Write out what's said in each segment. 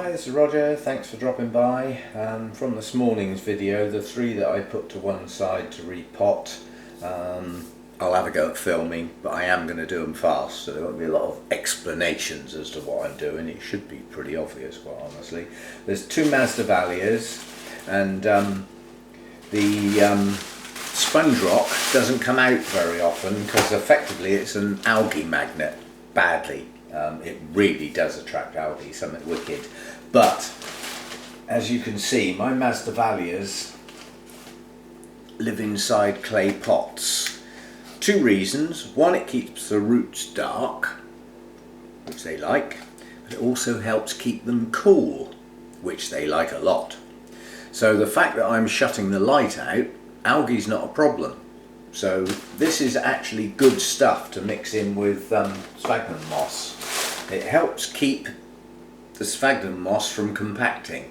Hi, this is Roger. Thanks for dropping by. From this morning's video, the three that I put to one side to repot, I'll have a go at filming, but I am going to do them fast, so there won't be a lot of explanations as to what I'm doing. It should be pretty obvious, quite honestly. There's two Masdevallias, and the sponge rock doesn't come out very often because effectively it's an algae magnet, badly. It really does attract algae, something wicked. But as you can see, my Masdevallias live inside clay pots. Two reasons. One, it keeps the roots dark, which they like, but it also helps keep them cool, which they like a lot. So the fact that I'm shutting the light out, algae's not a problem. So this is actually good stuff to mix in with sphagnum moss. It helps keep the sphagnum moss from compacting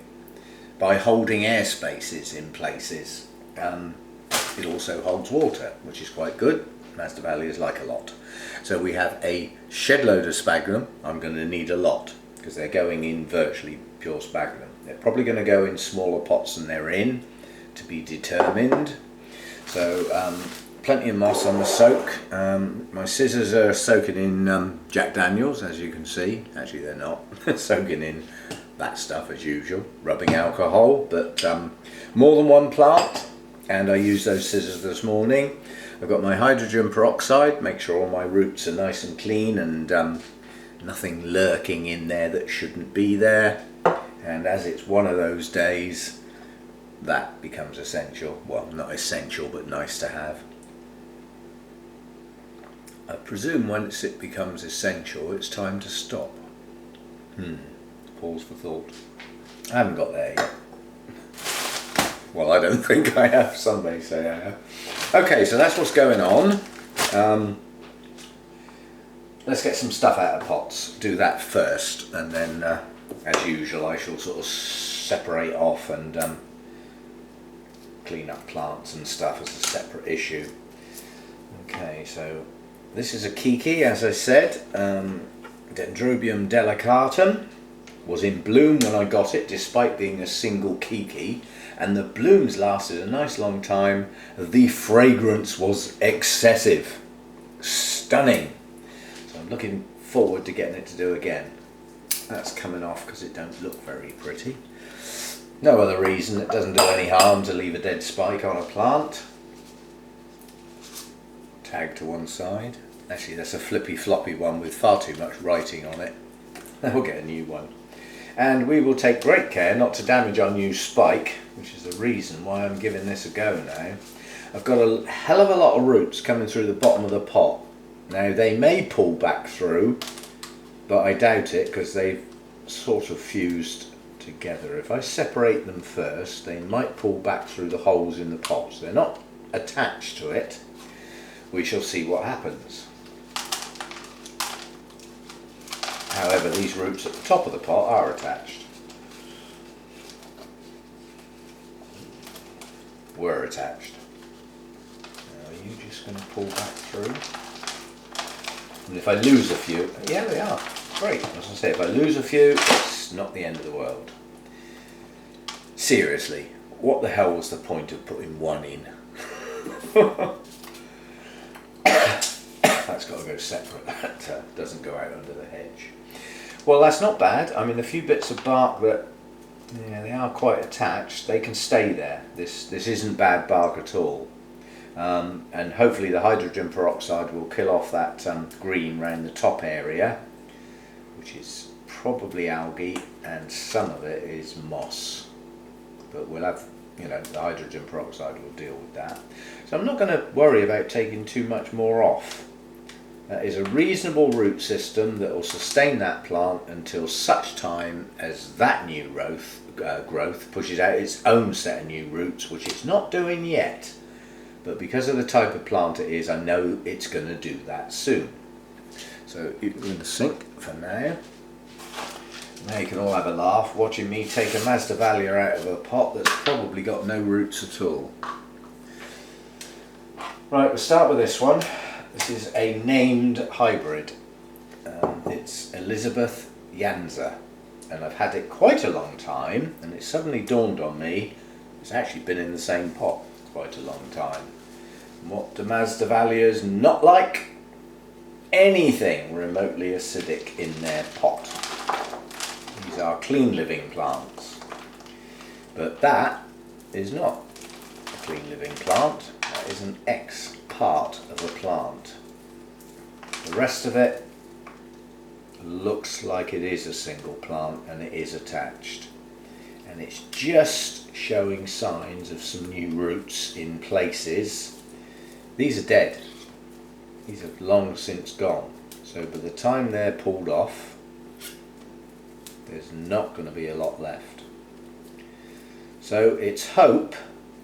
by holding air spaces in places. It also holds water, which is quite good. Masdevallias like a lot. So we have a shed load of sphagnum. I'm going to need a lot because they're going in virtually pure sphagnum. They're probably going to go in smaller pots than they're in, to be determined. So plenty of moss on the soak. My scissors are soaking in Jack Daniels, as you can see. Actually they're not. Soaking in that stuff as usual, rubbing alcohol, but more than one plant, and I used those scissors this morning. I've got my hydrogen peroxide, make sure all my roots are nice and clean and nothing lurking in there that shouldn't be there. And as it's one of those days, that becomes essential. Well, not essential, but nice to have. I presume once it becomes essential, it's time to stop. Pause for thought. I haven't got there yet. Well, I don't think I have. Some may say I have. Okay, so that's what's going on. Let's get some stuff out of pots. Do that first, and then, as usual, I shall sort of separate off and clean up plants and stuff as a separate issue. Okay, so this is a Keiki, as I said. Dendrobium delicatum. Was in bloom when I got it, despite being a single Keiki, and the blooms lasted a nice long time. The fragrance was excessive. Stunning. So I'm looking forward to getting it to do again. That's coming off because it don't look very pretty. No other reason. It doesn't do any harm to leave a dead spike on a plant. Tag to one side. Actually, that's a flippy floppy one with far too much writing on it. We'll get a new one. And we will take great care not to damage our new spike, which is the reason why I'm giving this a go now. I've got a hell of a lot of roots coming through the bottom of the pot. Now they may pull back through, but I doubt it because they've sort of fused together. If I separate them first, they might pull back through the holes in the pots. They're not attached to it. We shall see what happens. However, these roots at the top of the pot are attached. Were attached. Now, are you just going to pull back through? And if I lose a few, yeah, they are. Great. As I say, if I lose a few, it's not the end of the world. Seriously, what the hell was the point of putting one in? That's got to go separate. That doesn't go out under the hedge. Well, that's not bad. I mean, a few bits of bark that, yeah, they are quite attached. They can stay there. This isn't bad bark at all. And hopefully the hydrogen peroxide will kill off that green around the top area, which is probably algae, and some of it is moss. But we'll have, you know, the hydrogen peroxide will deal with that. So I'm not going to worry about taking too much more off. That is a reasonable root system that will sustain that plant until such time as that new growth pushes out its own set of new roots, which it's not doing yet. But because of the type of plant it is, I know it's going to do that soon. So you're in the sink for now. Now you can all have a laugh watching me take a Masdevallia out of a pot that's probably got no roots at all. Right, we'll start with this one. This is a named hybrid. It's Elizabeth Yanza. and I've had it quite a long time, and it suddenly dawned on me it's actually been in the same pot quite a long time. And what do Masdevallias not like? Anything remotely acidic in their pot. These are clean living plants, but that is not a clean living plant. That is an X part of a plant. The rest of it looks like it is a single plant, and it is attached, and it's just showing signs of some new roots in places. These are dead. These have long since gone, so by the time they're pulled off, there's not going to be a lot left. So its hope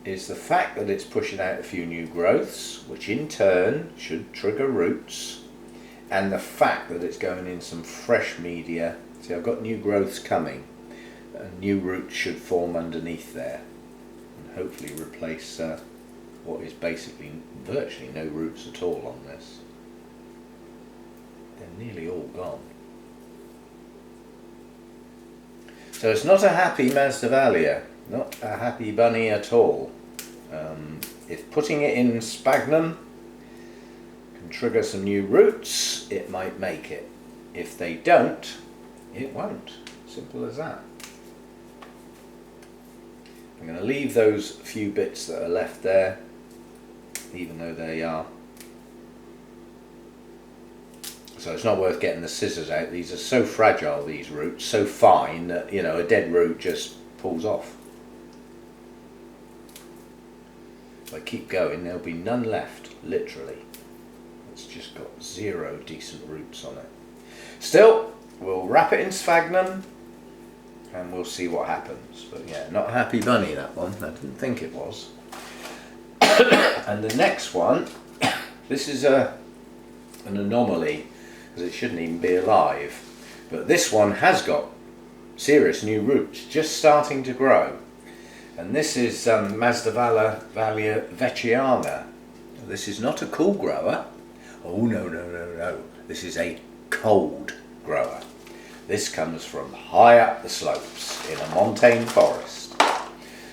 is the fact that it's pushing out a few new growths, which in turn should trigger roots, and the fact that it's going in some fresh media. See, I've got new growths coming, and new roots should form underneath there, and hopefully replace what is basically virtually no roots at all on this. They're nearly all gone. So it's not a happy Masdevallia, not a happy bunny at all. If putting it in Sphagnum can trigger some new roots, it might make it. If they don't, it won't. Simple as that. I'm going to leave those few bits that are left there, even though they are. So it's not worth getting the scissors out. These are so fragile, these roots, so fine that, you know, a dead root just pulls off. If I keep going, there'll be none left, literally. It's just got 0 decent roots on it. Still, we'll wrap it in Sphagnum and we'll see what happens. But yeah, not a happy bunny, that one. I didn't think it was. And the next one, this is an anomaly, because it shouldn't even be alive. But this one has got serious new roots, just starting to grow. And this is Masdevallia vecchiana. This is not a cool grower. Oh no, no, no, no. This is a cold grower. This comes from high up the slopes in a montane forest.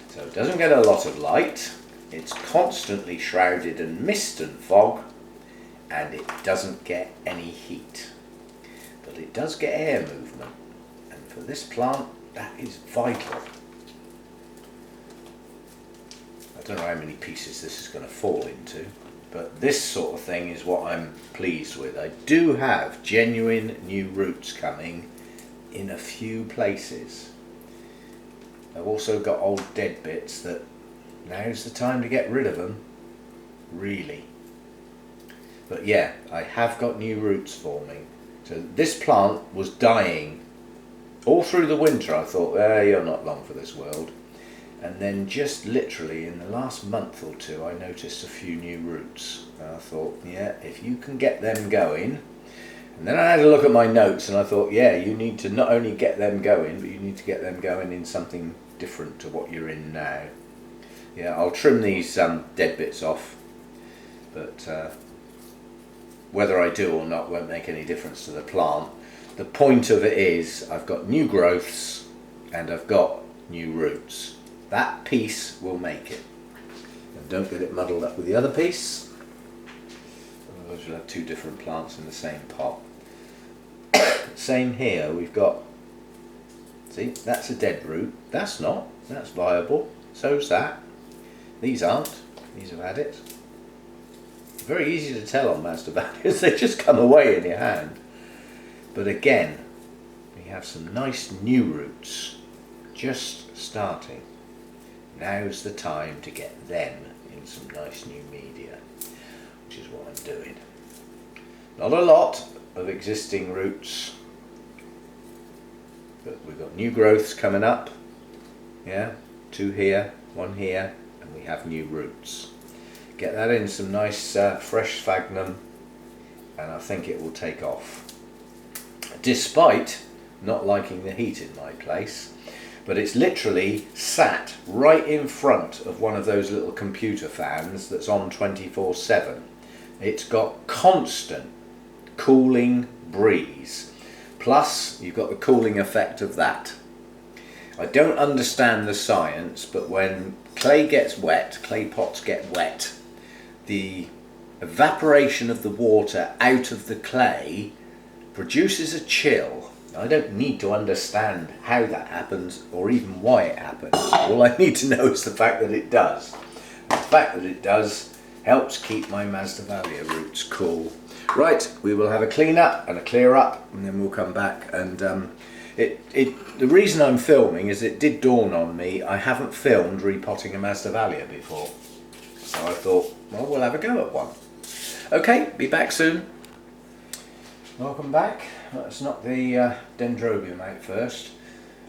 So it doesn't get a lot of light. It's constantly shrouded in mist and fog, and it doesn't get any heat. But it does get air movement, and for this plant, that is vital. I don't know how many pieces this is going to fall into, but this sort of thing is what I'm pleased with. I do have genuine new roots coming in a few places. I've also got old dead bits that now's the time to get rid of them, really. But yeah, I have got new roots forming. So this plant was dying all through the winter. I thought, you're not long for this world. And then just literally in the last month or two, I noticed a few new roots. And I thought, yeah, if you can get them going. And then I had a look at my notes and I thought, yeah, you need to not only get them going, but you need to get them going in something different to what you're in now. Yeah, I'll trim these dead bits off, but whether I do or not won't make any difference to the plant. The point of it is I've got new growths and I've got new roots. That piece will make it. And don't get it muddled up with the other piece, otherwise you'll have two different plants in the same pot. Same here, we've got, see, that's a dead root. That's not, that's viable. So's that. These aren't, these have had it. Very easy to tell on Masdevallias, they just come away in your hand. But again, we have some nice new roots just starting. Now's the time to get them in some nice new media, which is what I'm doing. Not a lot of existing roots, but we've got new growths coming up. Yeah, 2 here, 1 here, and we have new roots. Get that in some nice fresh sphagnum, and I think it will take off. Despite not liking the heat in my place, but it's literally sat right in front of one of those little computer fans that's on 24/7. It's got constant cooling breeze. Plus, you've got the cooling effect of that. I don't understand the science, but when clay gets wet, clay pots get wet, the evaporation of the water out of the clay produces a chill. I don't need to understand how that happens or even why it happens. All I need to know is the fact that it does. The fact that it does helps keep my Masdevallia roots cool. Right, we will have a clean up and a clear up, and then we'll come back. And the reason I'm filming is it did dawn on me I haven't filmed repotting a Masdevallia before. So I thought, well, we'll have a go at one. Okay, be back soon. Welcome back. Let's knock the Dendrobium out first.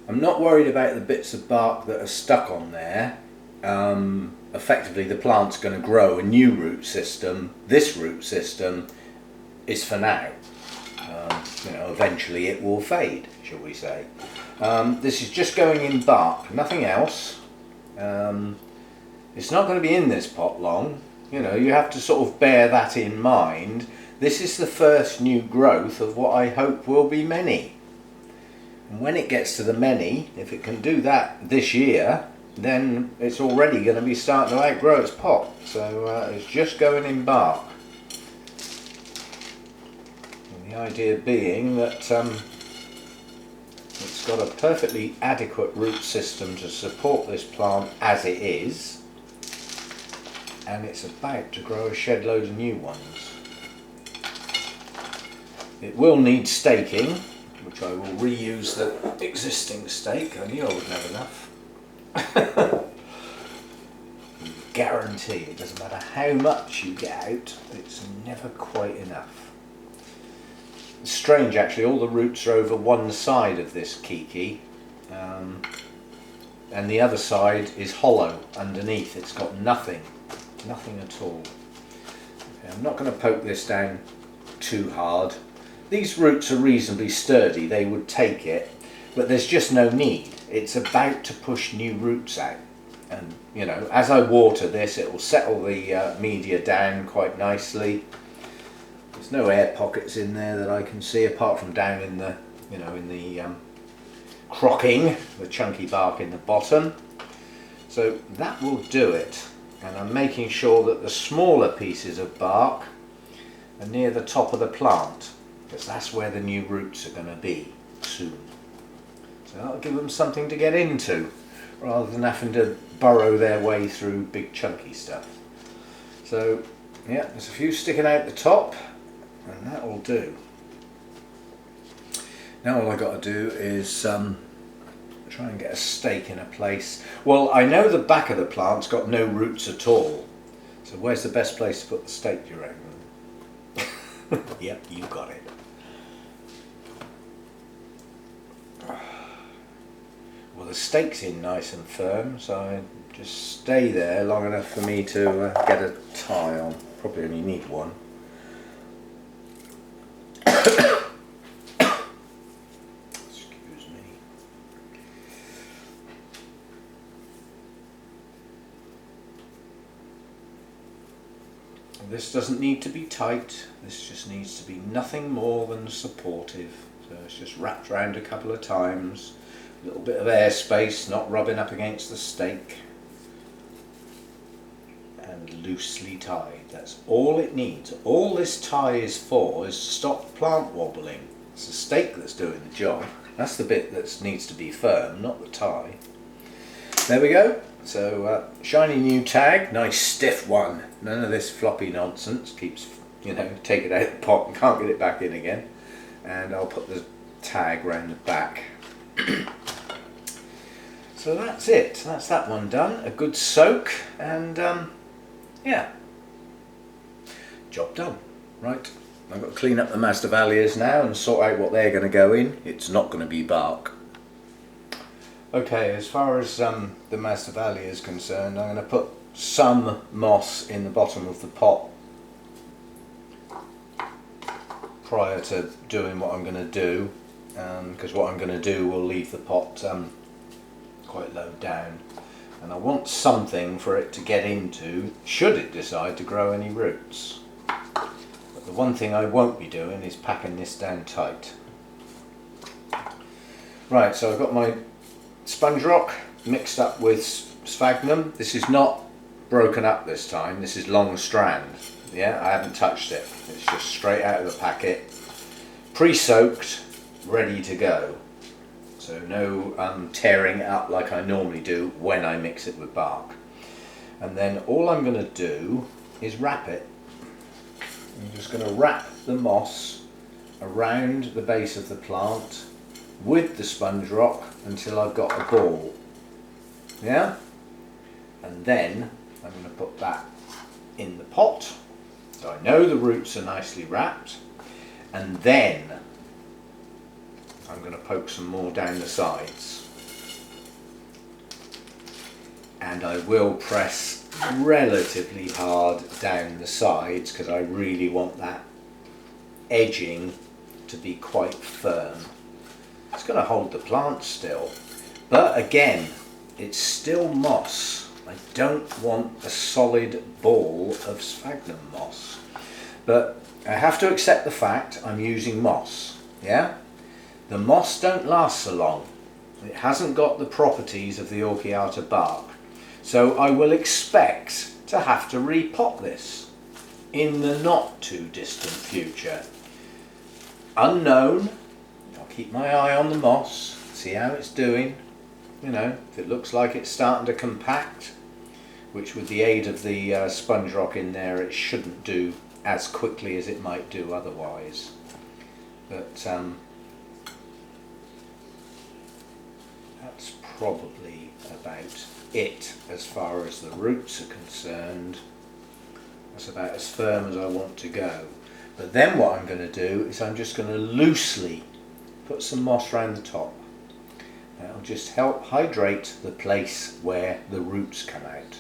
I'm not worried about the bits of bark that are stuck on there. Effectively the plant's going to grow a new root system. This root system is for now. You know, eventually it will fade, shall we say. This is just going in bark, nothing else. It's not going to be in this pot long. You know, you have to sort of bear that in mind. This is the first new growth of what I hope will be many. And when it gets to the many, if it can do that this year, then it's already going to be starting to outgrow its pot. So it's just going in bark. And the idea being that it's got a perfectly adequate root system to support this plant as it is. And it's about to grow a shed load of new ones. It will need staking, which I will reuse the existing stake. I knew I wouldn't have enough. Guarantee it doesn't matter how much you get out, it's never quite enough. It's strange actually, all the roots are over one side of this Keiki, and the other side is hollow underneath. It's got nothing at all. Okay, I'm not going to poke this down too hard. These roots are reasonably sturdy, they would take it, but there's just no need. It's about to push new roots out. And you know, as I water this, it will settle the media down quite nicely. There's no air pockets in there that I can see, apart from down in the, you know, in the crocking, the chunky bark in the bottom. So that will do it. And I'm making sure that the smaller pieces of bark are near the top of the plant, because that's where the new roots are going to be soon. So that'll give them something to get into, rather than having to burrow their way through big chunky stuff. So yeah, there's a few sticking out the top, and that will do. Now all I got to do is try and get a stake in a place. Well, I know the back of the plant's got no roots at all, so where's the best place to put the stake, do you reckon? Yep, you got it. Well, the stake's in nice and firm, so I just stay there long enough for me to get a tie on. Probably only need one. Excuse me. And this doesn't need to be tight, this just needs to be nothing more than supportive. So it's just wrapped around a couple of times. A little bit of airspace, not rubbing up against the stake, and loosely tied. That's all it needs. All this tie is for is to stop the plant wobbling. It's the stake that's doing the job. That's the bit that needs to be firm, not the tie. There we go. So shiny new tag, nice stiff one. None of this floppy nonsense. Keeps, you know, take it out of the pot and can't get it back in again. And I'll put the tag round the back. So that's it, that's that one done. A good soak, and yeah, job done. Right, I've got to clean up the Masdevallias now and sort out what they're going to go in. It's not going to be bark. Okay, as far as the Masdevallia is concerned, I'm going to put some moss in the bottom of the pot prior to doing what I'm going to do, because what I'm going to do will leave the pot quite low down, and I want something for it to get into should it decide to grow any roots. But the one thing I won't be doing is packing this down tight. Right, so I've got my sponge rock mixed up with sphagnum. This is not broken up this time, this is long strand. Yeah, I haven't touched it. It's just straight out of the packet, pre-soaked, ready to go. So no tearing it up like I normally do when I mix it with bark. And then all I'm going to do is wrap it. I'm just going to wrap the moss around the base of the plant with the sponge rock until I've got a ball. Yeah? And then I'm going to put that in the pot. So I know the roots are nicely wrapped. And then I'm going to poke some more down the sides. And I will press relatively hard down the sides because I really want that edging to be quite firm. It's going to hold the plant still, but again, it's still moss. I don't want a solid ball of sphagnum moss, but I have to accept the fact I'm using moss. Yeah, the moss don't last so long. It hasn't got the properties of the Orchiata bark, so I will expect to have to repot this in the not too distant future. Unknown. I'll keep my eye on the moss, see how it's doing. You know, if it looks like it's starting to compact, which with the aid of the sponge rock in there, it shouldn't do as quickly as it might do otherwise. But that's probably about it as far as the roots are concerned. That's about as firm as I want to go. But then what I'm going to do is I'm just going to loosely put some moss around the top. That'll just help hydrate the place where the roots come out.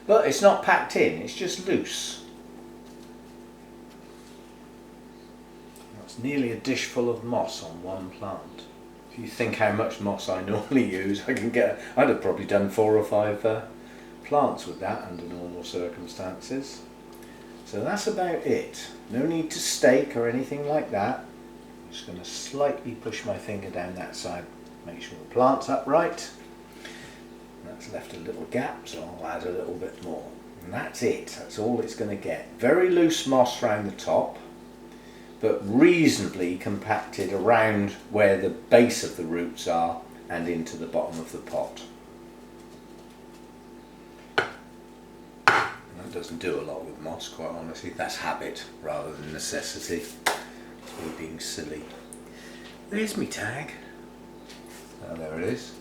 But it's not packed in, it's just loose. That's nearly a dish full of moss on one plant. If you think how much moss I normally use, I'd have probably done 4 or 5 plants with that under normal circumstances. So that's about it. No need to stake or anything like that. I'm just going to slightly push my finger down that side, make sure the plant's upright. That's left a little gap, so I'll add a little bit more. And that's it. That's all it's going to get. Very loose moss around the top, but reasonably compacted around where the base of the roots are and into the bottom of the pot. That doesn't do a lot with moss, quite honestly. That's habit rather than necessity. Or being silly. There's me tag. Oh, there it is.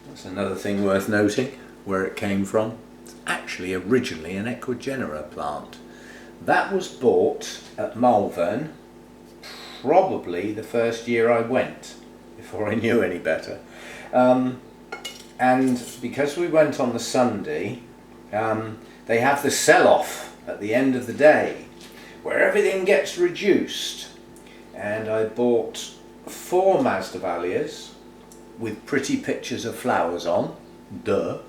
That's another thing worth noting, where it came from. It's actually originally an Ecuagenera plant. That was bought at Malvern probably the first year I went, before I knew any better. And because we went on the Sunday, they have the sell-off at the end of the day, where everything gets reduced. And I bought 4 Masdevallias with pretty pictures of flowers on. Duh.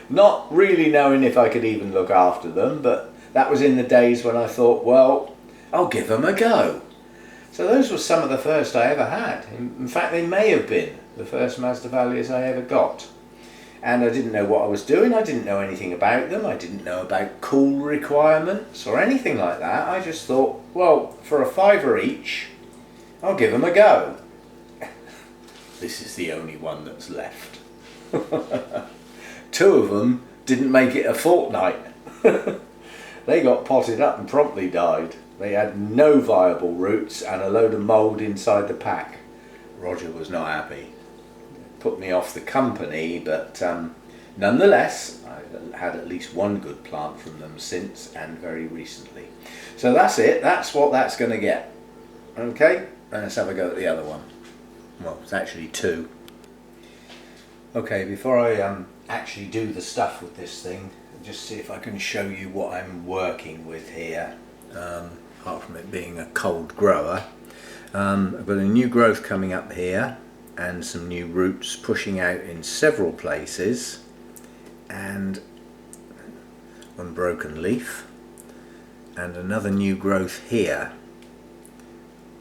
Not really knowing if I could even look after them, but that was in the days when I thought, well, I'll give them a go. So those were some of the first I ever had. In fact, they may have been the first Masdevallias I ever got. And I didn't know what I was doing, I didn't know anything about them, I didn't know about cool requirements or anything like that. I just thought, well, for a £5 each, I'll give them a go. This is the only one that's left. 2 of them didn't make it a fortnight. They got potted up and promptly died. They had no viable roots and a load of mould inside the pack. Roger was not happy. Put me off the company, but nonetheless I've had at least one good plant from them since, and very recently. So that's it, that's what that's going to get. Okay, let's have a go at the other one. Well, it's actually 2. Okay, before I actually do the stuff with this thing, just see if I can show you what I'm working with here, apart from it being a cold grower. I've got a new growth coming up here and some new roots pushing out in several places, and unbroken leaf, and another new growth here,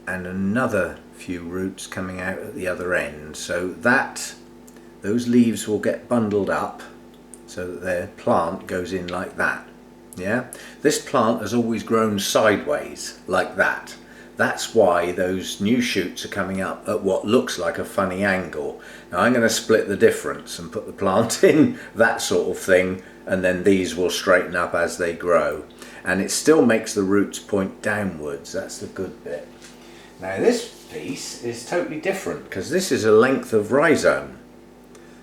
and another few roots coming out at the other end, so that those leaves will get bundled up so that their plant goes in like that. Yeah, this plant has always grown sideways like that. That's why those new shoots are coming up at what looks like a funny angle. Now I'm going to split the difference and put the plant in that sort of thing, and then these will straighten up as they grow. And it still makes the roots point downwards. That's the good bit. Now this piece is totally different because this is a length of rhizome.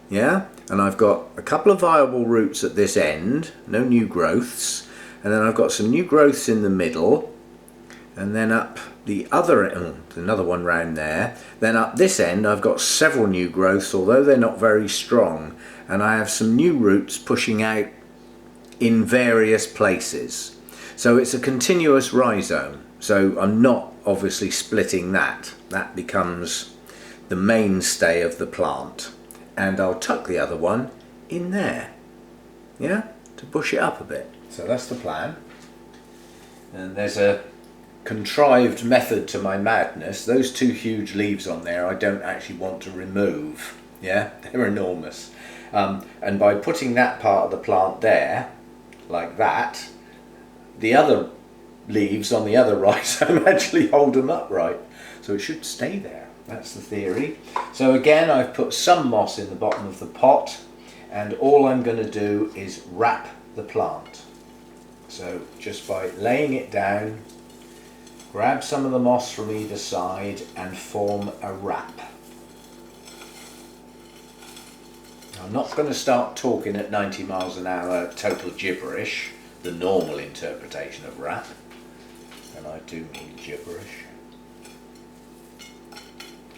Yeah, and I've got a couple of viable roots at this end, no new growths, and then I've got some new growths in the middle, and then up the other end, another one round there. Then up this end I've got several new growths, although they're not very strong, and I have some new roots pushing out in various places. So it's a continuous rhizome, so I'm not obviously splitting that. That becomes the mainstay of the plant, and I'll tuck the other one in there, yeah, to push it up a bit. So that's the plan. And there's a contrived method to my madness. Those two huge leaves on there I don't actually want to remove. Yeah, they're enormous. And by putting that part of the plant there like that, the other leaves on the other rhizome actually hold them upright, so it should stay there. That's the theory. So again, I've put some moss in the bottom of the pot, and all I'm going to do is wrap the plant. So just by laying it down, grab some of the moss from either side and form a wrap. I'm not going to start talking at 90 miles an hour total gibberish, the normal interpretation of wrap, and I do mean gibberish.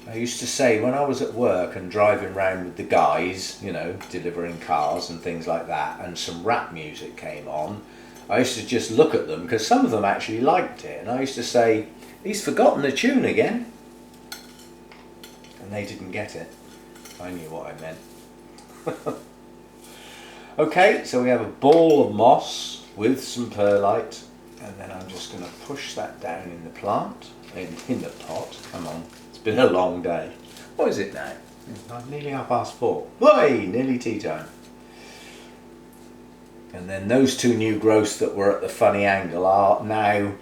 I used to say when I was at work and driving around with the guys, you know, delivering cars and things like that, and some rap music came on, I used to just look at them, because some of them actually liked it, and I used to say, he's forgotten the tune again. And they didn't get it. I knew what I meant. Okay, so we have a ball of moss with some perlite, and then I'm just going to push that down in the plant, in the pot. Come on, it's been a long day. What is it now? It's nearly 4:30. Boy, nearly tea time. And then those two new growths that were at the funny angle are now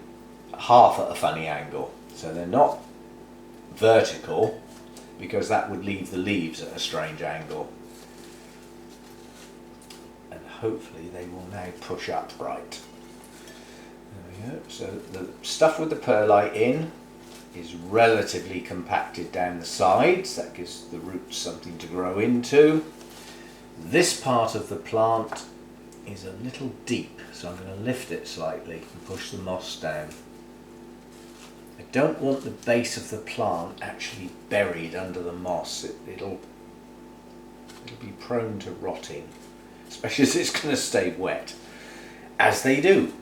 half at a funny angle. So they're not vertical, because that would leave the leaves at a strange angle. And hopefully they will now push upright. There we go. So the stuff with the perlite in is relatively compacted down the sides. That gives the roots something to grow into. This part of the plant is a little deep, so I'm going to lift it slightly and push the moss down. I don't want the base of the plant actually buried under the moss. It'll be prone to rotting, especially as it's going to stay wet, as they do.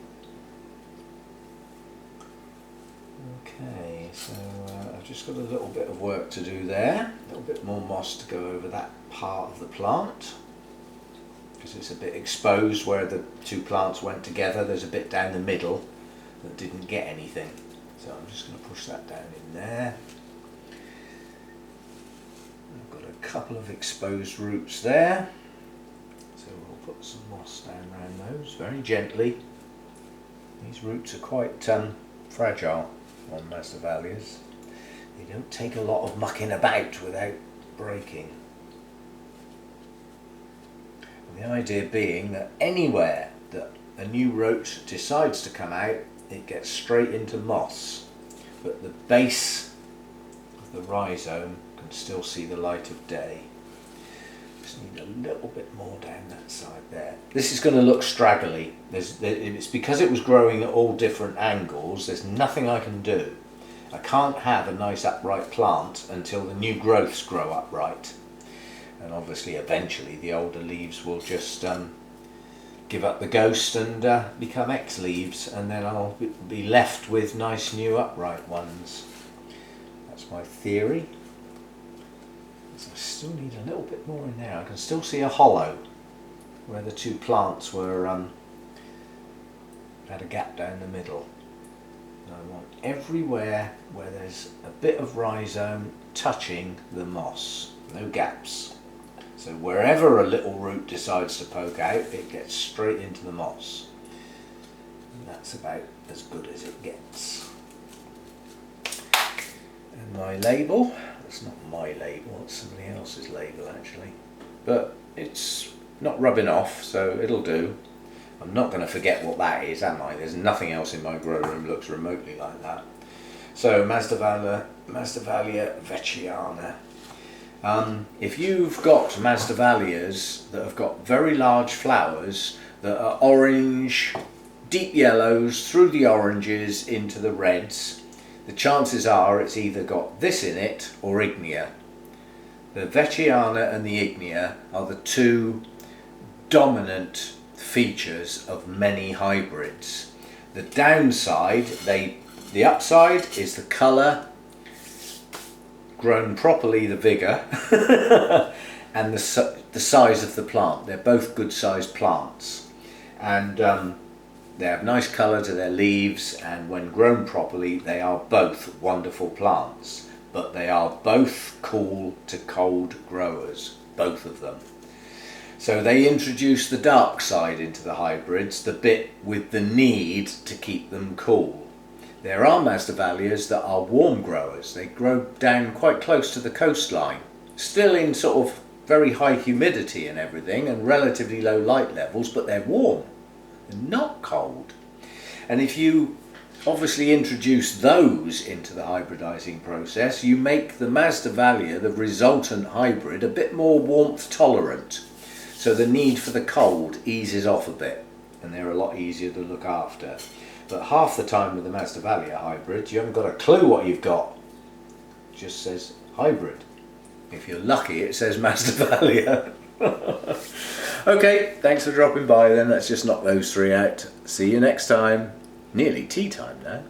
Okay, so I've just got a little bit of work to do there, a little bit more moss to go over that part of the plant, because it's a bit exposed where the two plants went together. There's a bit down the middle that didn't get anything, so I'm just going to push that down in there. I've got a couple of exposed roots there, so we'll put some moss down around those very gently. These roots are quite fragile on Masdevallias. They don't take a lot of mucking about without breaking. The idea being that anywhere that a new root decides to come out, it gets straight into moss, but the base of the rhizome can still see the light of day. Just need a little bit more down that side there. This is going to look straggly. It's because it was growing at all different angles. There's nothing I can do. I can't have a nice upright plant until the new growths grow upright. And obviously eventually the older leaves will just give up the ghost and become ex-leaves, and then I'll be left with nice new upright ones. That's my theory. So I still need a little bit more in there. I can still see a hollow where the two plants were had a gap down the middle. I want everywhere where there's a bit of rhizome touching the moss, no gaps. So wherever a little root decides to poke out, it gets straight into the moss. And that's about as good as it gets. And my label, it's not my label, it's somebody else's label actually, but it's not rubbing off, so it'll do. I'm not going to forget what that is, am I? There's nothing else in my grow room looks remotely like that. So Masdevallia vecchiana. If you've got Masdevallias that have got very large flowers that are orange, deep yellows through the oranges into the reds, the chances are it's either got this in it or Ignea. The vecchiana and the Ignea are the two dominant features of many hybrids. The downside, the upside is the colour, grown properly the vigour, and the size of the plant. They're both good sized plants, and they have nice colour to their leaves, and when grown properly they are both wonderful plants, but they are both cool to cold growers, both of them. So they introduce the dark side into the hybrids, the bit with the need to keep them cool. There are Masdevallias that are warm growers. They grow down quite close to the coastline, still in sort of very high humidity and everything and relatively low light levels, but they're warm and not cold. And if you obviously introduce those into the hybridizing process, you make the Masdevallia, the resultant hybrid, a bit more warmth tolerant. So the need for the cold eases off a bit, and they're a lot easier to look after. But half the time with the Masdevallia hybrid, you haven't got a clue what you've got. It just says hybrid. If you're lucky, it says Masdevallia. Okay, thanks for dropping by then. Let's just knock those three out. See you next time. Nearly tea time now.